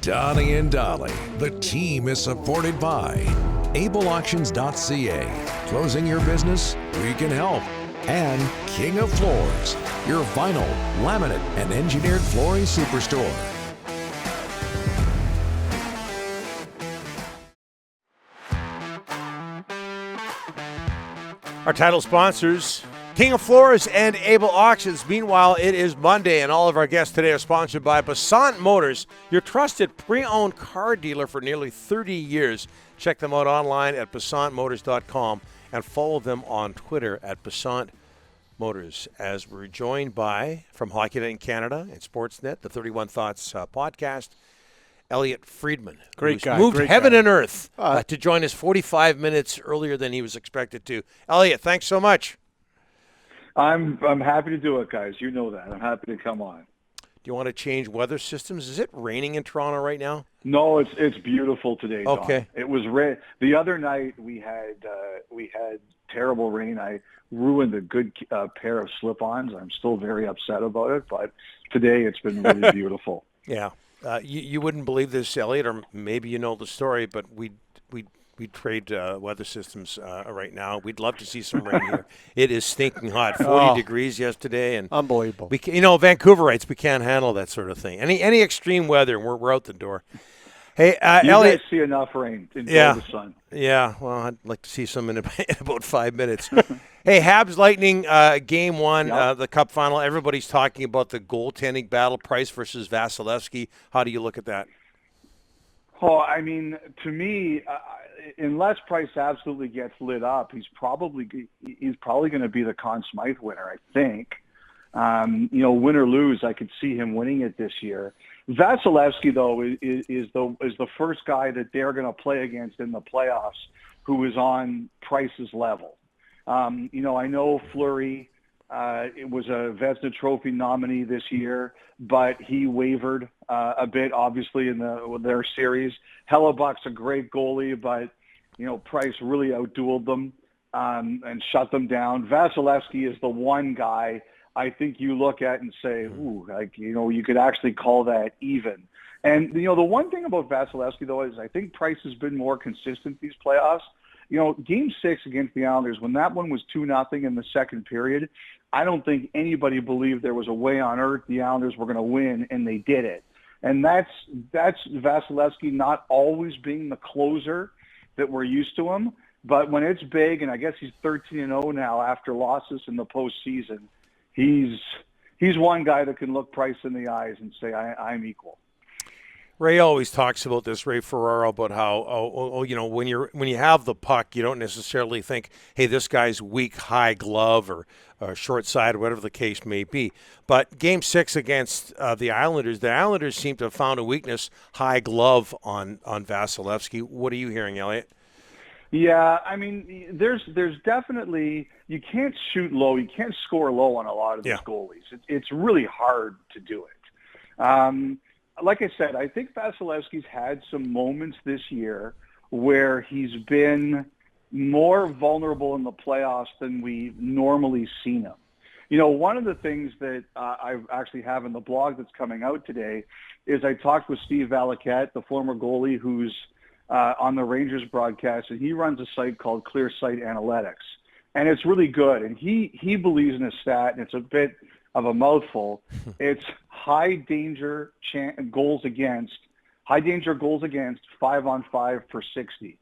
Donnie and Dolly. The team is supported by ableauctions.ca. Closing your business? We can help. And King of Floors, your vinyl, laminate, and engineered flooring superstore. Our title sponsors, King of Floors and Able Auctions. Meanwhile, it is Monday, and all of our guests today are sponsored by Passant Motors, your trusted pre-owned car dealer for nearly 30 years. Check them out online at PassantMotors.com and follow them on Twitter at Passant Motors. As we're joined by, from Hockey Night in Canada and Sportsnet, the 31 Thoughts podcast, Elliotte Friedman. Great guy. Moved great heaven guy. and earth to join us 45 minutes earlier than he was expected to. Elliotte, thanks so much. I'm happy to do it, guys. You know that. I'm happy to come on. Do you want to change weather systems? Is it raining in Toronto right now? No, it's beautiful today, Don. Okay. It was the other night we had terrible rain. I ruined a good pair of slip-ons. I'm still very upset about it, but today it's been really beautiful. Yeah. You wouldn't believe this, Elliotte, or maybe you know the story, but we trade weather systems right now. We'd love to see some rain here. It is stinking hot, 40 degrees yesterday, and Unbelievable. Vancouverite, we can't handle that sort of thing. Any extreme weather, we're out the door. Hey, you Elliotte, guys see enough rain. Enjoy the sun. Yeah, well, I'd like to see some in about 5 minutes. Hey, Habs Lightning game one, the Cup final. Everybody's talking about the goaltending battle, Price versus Vasilevsky. How do you look at that? Oh, I mean, to me, unless Price absolutely gets lit up, he's probably going to be the Conn Smythe winner, I think. Win or lose, I could see him winning it this year. Vasilevsky, though, is the first guy that they're going to play against in the playoffs who is on Price's level. I know Fleury it was a Vezina Trophy nominee this year, but he wavered a bit, obviously, in their series. Hellebuck's a great goalie, but Price really outdueled them and shut them down. Vasilevsky is the one guy I think you look at and say, you could actually call that even. And, the one thing about Vasilevsky, though, is I think Price has been more consistent these playoffs. Game 6 against the Islanders, when that one was 2-0 in the second period, I don't think anybody believed there was a way on earth the Islanders were going to win, and they did it. And that's Vasilevsky not always being the closer that we're used to him. But when it's big, and I guess he's 13-0 now after losses in the postseason, he's one guy that can look Price in the eyes and say, I'm equal. Ray always talks about this, Ray Ferraro, about how when you have the puck, you don't necessarily think, hey, this guy's weak, high glove or short side, whatever the case may be. But Game 6 against the Islanders seem to have found a weakness, high glove on Vasilevsky. What are you hearing, Elliotte? Yeah, I mean, there's definitely, you can't shoot low, you can't score low on a lot of these goalies. It's really hard to do it. Like I said, I think Vasilevsky's had some moments this year where he's been more vulnerable in the playoffs than we've normally seen him. One of the things that I actually have in the blog that's coming out today is I talked with Steve Valiquette, the former goalie who's on the Rangers broadcast, and he runs a site called Clear Sight Analytics. And it's really good. And he believes in a stat, and it's a bit of a mouthful. It's high danger goals against 5-on-5 per 60.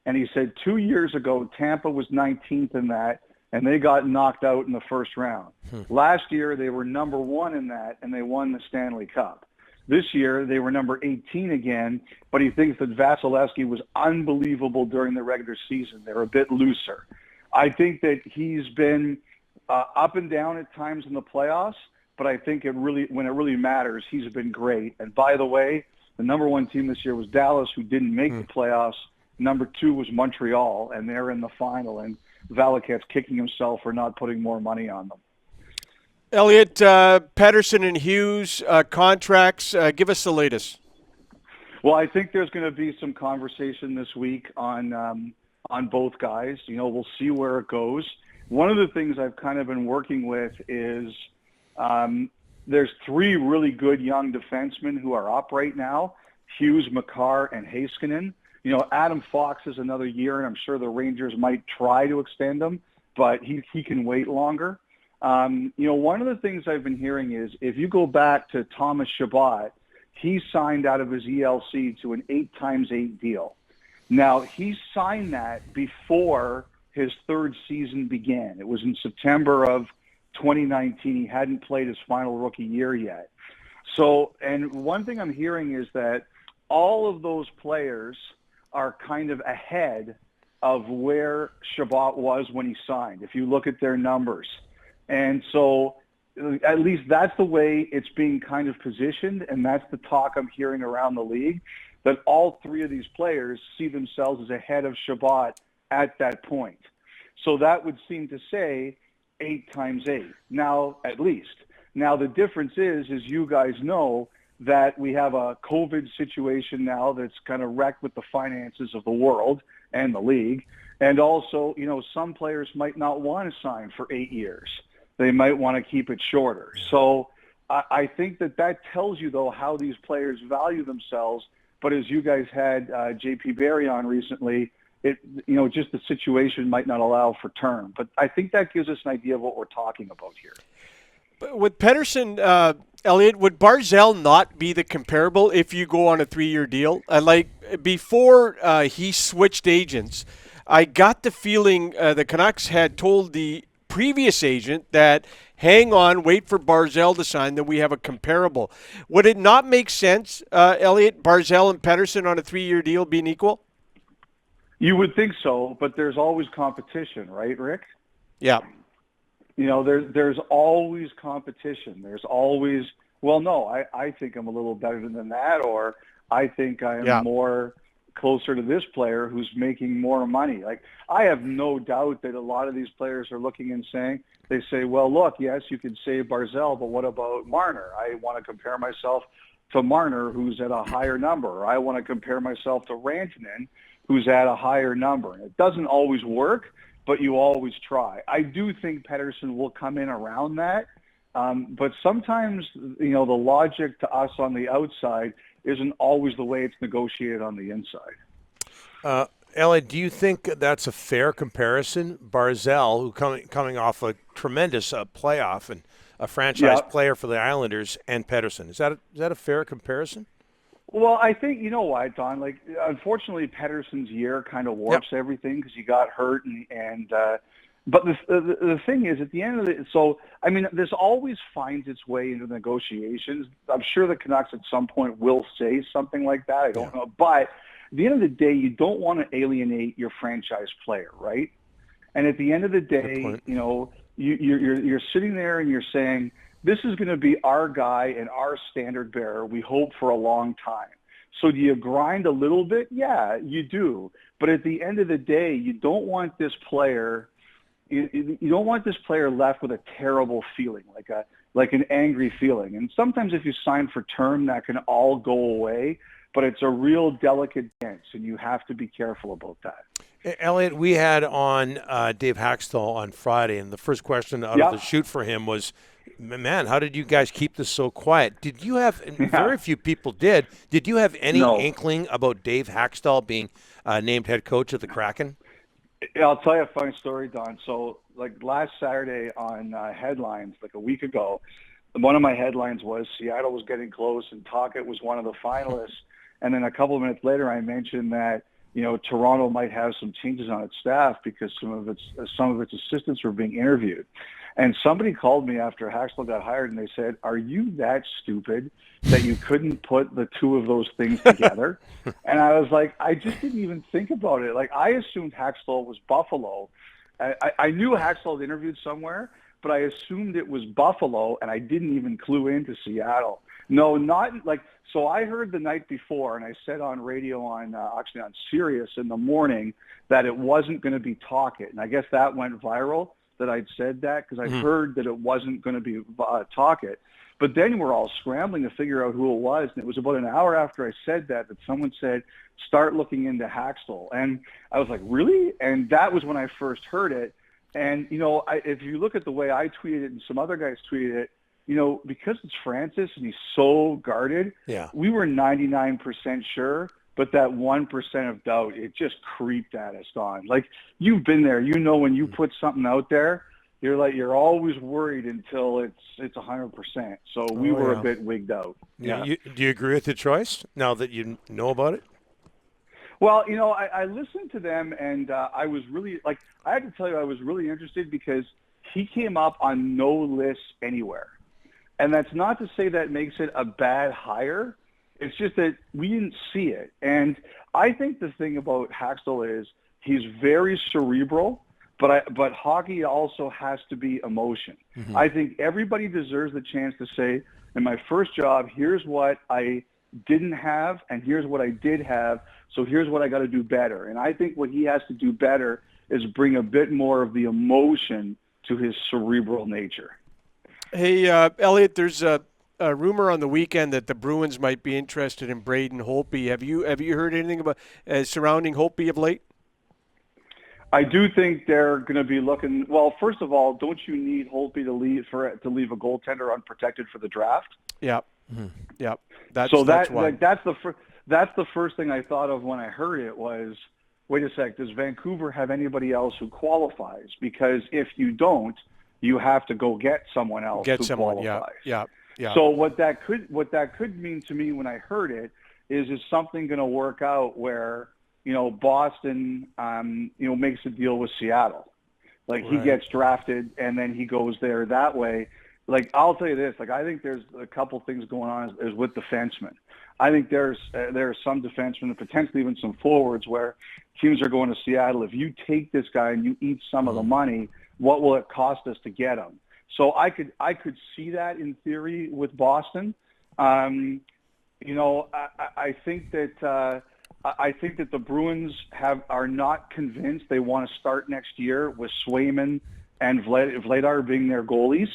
And he said 2 years ago, Tampa was 19th in that, and they got knocked out in the first round. Last year, they were number 1 in that, and they won the Stanley Cup. This year, they were number 18 again, but he thinks that Vasilevsky was unbelievable during the regular season. They're a bit looser. I think that he's been up and down at times in the playoffs, but I think when it really matters, he's been great. And by the way, the number 1 team this year was Dallas, who didn't make the playoffs. Number 2 was Montreal, and they're in the final. And Valiquette's kicking himself for not putting more money on them. Elliotte, Pettersson and Hughes contracts. Give us the latest. Well, I think there's going to be some conversation this week on both guys. We'll see where it goes. One of the things I've kind of been working with is there's 3 really good young defensemen who are up right now Hughes, Makar, and Heiskanen. Adam Fox is another year, and I'm sure the Rangers might try to extend him, but he can wait longer. One of the things I've been hearing is if you go back to Thomas Chabot, he signed out of his ELC to an 8x8 deal. Now, he signed that before his third season began. It was in September of 2019. He hadn't played his final rookie year yet. So, and one thing I'm hearing is that all of those players are kind of ahead of where Chabot was when he signed, if you look at their numbers. And so at least that's the way it's being kind of positioned, and that's the talk I'm hearing around the league, that all three of these players see themselves as ahead of Chabot at that point. So that would seem to say 8x8, now at least. Now the difference is you guys know, that we have a COVID situation now that's kind of wrecked with the finances of the world and the league. And also, some players might not want to sign for 8 years. They might want to keep it shorter. So I think that tells you, though, how these players value themselves. But as you guys had J.P. Barry on recently, just the situation might not allow for term. But I think that gives us an idea of what we're talking about here. With Pettersson, Elliotte, would Barzal not be the comparable if you go on a 3-year deal? Before he switched agents, I got the feeling the Canucks had told the previous agent that hang on, wait for Barzal to sign, then we have a comparable. Would it not make sense, Elliotte, Barzal and Pettersson on a 3-year deal being equal? You would think so, but there's always competition, right, Rick? Yeah. There's always competition. There's always, I think I'm a little better than that, or I think I am more closer to this player who's making more money. Like, I have no doubt that a lot of these players are looking and they say, well, look, yes, you can save Barzal, but what about Marner? I want to compare myself to Marner, who's at a higher number. Or I want to compare myself to Rantanen, who's at a higher number. And it doesn't always work, but you always try. I do think Pettersson will come in around that. But sometimes, the logic to us on the outside isn't always the way it's negotiated on the inside. Elliotte, do you think that's a fair comparison? Barzal, who coming off a tremendous playoff and a franchise player for the Islanders, and Pettersson. Is that a fair comparison? Well, I think, you know what, Don, unfortunately, Pettersson's year kind of warps everything because he got hurt. But the thing is, at the end of it, this always finds its way into negotiations. I'm sure the Canucks at some point will say something like that. I don't know. But at the end of the day, you don't want to alienate your franchise player, right? And at the end of the day, you're sitting there and you're saying, this is going to be our guy and our standard bearer, we hope, for a long time. So do you grind a little bit? Yeah, you do. But at the end of the day, you don't want this player left with a terrible feeling, like an angry feeling. And sometimes if you sign for term, that can all go away. But it's a real delicate dance, and you have to be careful about that. Elliotte, we had on Dave Haxtell on Friday, and the first question out of the chute for him was, man, how did you guys keep this so quiet? Did you have, and very few people did you have any inkling about Dave Haxtell being named head coach of the Kraken? I'll tell you a funny story, Don. So, last Saturday on Headlines, a week ago, one of my headlines was Seattle was getting close and Tocchet was one of the finalists. And then a couple of minutes later, I mentioned that, Toronto might have some changes on its staff because some of its assistants were being interviewed. And somebody called me after Haxtell got hired, and they said, are you that stupid that you couldn't put the two of those things together? And I was like, I just didn't even think about it. I assumed Haxtell was Buffalo. I knew Haxtell had interviewed somewhere, but I assumed it was Buffalo, and I didn't even clue into Seattle. No, not so I heard the night before, and I said on radio on Sirius in the morning that it wasn't going to be Tocchet. And I guess that went viral, that I'd said that, because I heard that it wasn't going to be Tocchet. But then we're all scrambling to figure out who it was. And it was about an hour after I said that someone said, start looking into Haxtell. And I was like, really? And that was when I first heard it. And, if you look at the way I tweeted it and some other guys tweeted it, because it's Francis and he's so guarded, we were 99% sure, but that 1% of doubt, it just creeped at us, Don. Like, you've been there. When you put something out there, you're always worried until it's 100%. So we were a bit wigged out. Yeah. Do you agree with the choice now that you know about it? Well, I listened to them, and I was really, I had to tell you, I was really interested because he came up on no list anywhere. And that's not to say that makes it a bad hire. It's just that we didn't see it. And I think the thing about Haxtell is he's very cerebral, but hockey also has to be emotion. Mm-hmm. I think everybody deserves the chance to say, in my first job, here's what I didn't have, and here's what I did have, so here's what I got to do better. And I think what he has to do better is bring a bit more of the emotion to his cerebral nature. Hey, Elliotte, there's a rumor on the weekend that the Bruins might be interested in Brayden Holtby. Have you heard anything about surrounding Holtby of late? I do think they're going to be looking. Well, first of all, don't you need Holtby to leave a goaltender unprotected for the draft? Yeah, yeah. That's why. That's the first thing I thought of when I heard it was, wait a sec, does Vancouver have anybody else who qualifies? Because if you don't, you have to go get someone else who qualifies. Yeah. So what that could mean to me when I heard it is something going to work out where Boston makes a deal with Seattle, he gets drafted and then he goes there that way. I'll tell you this, I think there's a couple things going on is with defensemen. I think there's some defensemen and potentially even some forwards where teams are going to Seattle. If you take this guy and you eat some of the money, what will it cost us to get him? So I could see that in theory with Boston. I think that the Bruins are not convinced they want to start next year with Swayman and Vladar being their goalies.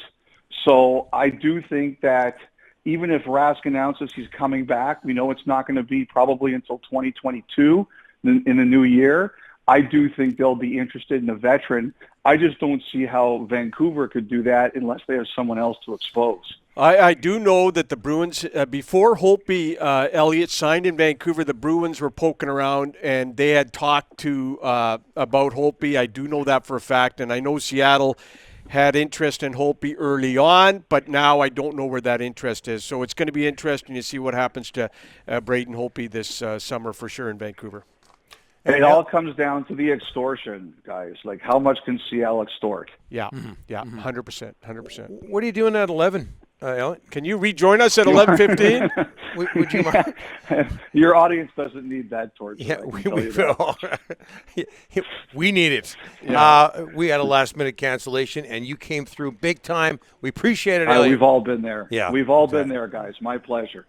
So I do think that even if Rask announces he's coming back, we know it's not going to be probably until 2022 in the new year. I do think they'll be interested in a veteran. I just don't see how Vancouver could do that unless they have someone else to expose. I do know that the Bruins, before Holtby, Elliotte signed in Vancouver, the Bruins were poking around and they had talked to about Holtby. I do know that for a fact, and I know Seattle had interest in Holtby early on, but now I don't know where that interest is. So it's going to be interesting to see what happens to Brayden Holtby this summer for sure in Vancouver. It all comes down to the extortion, guys. How much can Seattle extort? Yeah, 100%. What are you doing at 11, Elliotte? Can you rejoin us at 11:15? Would you mind? Your audience doesn't need that torture. Yeah, we need it. Yeah. We had a last-minute cancellation, and you came through big time. We appreciate it, Elliotte. We've all been there. Yeah, we've all been there, guys. My pleasure.